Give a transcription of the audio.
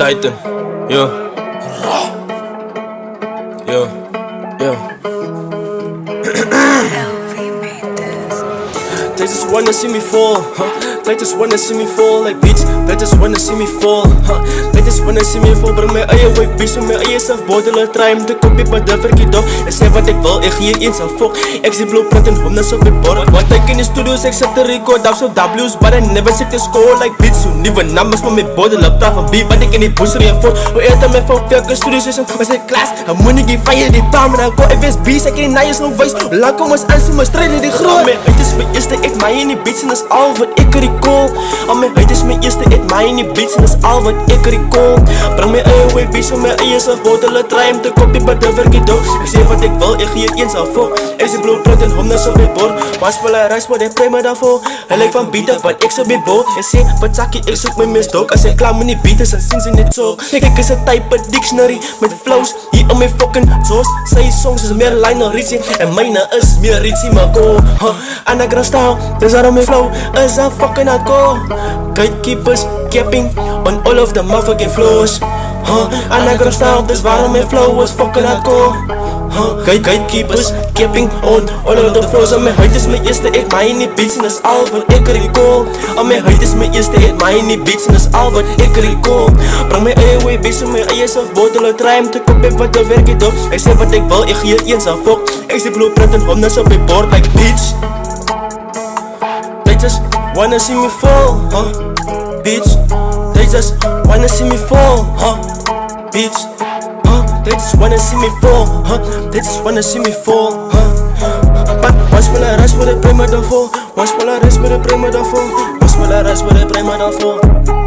Titan, yo. They just wanna see me fall, They just wanna see me fall like bitch. They just wanna see me fall, They just wanna see me fall. Bring my eie wife bitch, my eie selfbord. Hulle try om te kopie, maar dit verkeerd dog. En sê wat ek wil, ek gee eens al fok. Ek sê blueprint en hondes op die bord. Want ek in die studios, ek sit te record af so W's, but I never sit to score like bitch. So nieuwe numbers van my bord, hulle praat van beat, wat ek in die bus reinvoort. Hoe eet my van welke studios is, was ek klas. En moet ek die fire die palm, en ek wil ek wees beast, ek in die nice no wees. Hoe lang kom ons aan, so my strijd in die groot. My huid is my eerste, ek my in die beats, en is al wat ek recall. Al my huid is my eerste, ek my in die beats, en is al wat ek recall. Bring my eie way beats, van my eie selfbord, hulle try om te kopie, maar dit verkeerd dog. Ek sê wat ek wil, ek gee eens al fok. Ek sê blueprint en hondes op die bord. Maar speel hy reis, maar ek pray my daarvoor. Hy lyk van beat af, wat ek so bebo. Ek sê, wat sakkie, ek soek my misdok. As ek klaar met die beat is, dan sien sy net so. Ek is a type dictionary, met flows, hier in my fucking zoos. Sy songs is meer Lionel Richie, en myne is meer Richie Mako. Anagram style, dis waarom my flow is a fucking hardcore. Gatekeepers capping on all of the motherfucking flows. Anagram style, dis waarom my flow is fucking hardcore. Gatekeepers capping on all of the flows. Al my huid is my eerste, ek my in die beats, en is al wat ek recall. Al my huid is my eerste, ek my in die beats, en is al wat ek recall. Bring my eie way beats, en my eie selfbord, hulle try om te kopie, wat dit werk het op. Ek sê wat ek wil, ek gee eens al fok. Ek sê blueprint en hondes op die bord like bitch. They just wanna see me fall, bitch. They just wanna see me fall, bitch. They just wanna see me fall, They just wanna see me fall, But once will I rise with a pray my downfall. Once will I rise with a pray my downfall. Once will I rise with a pray my downfall.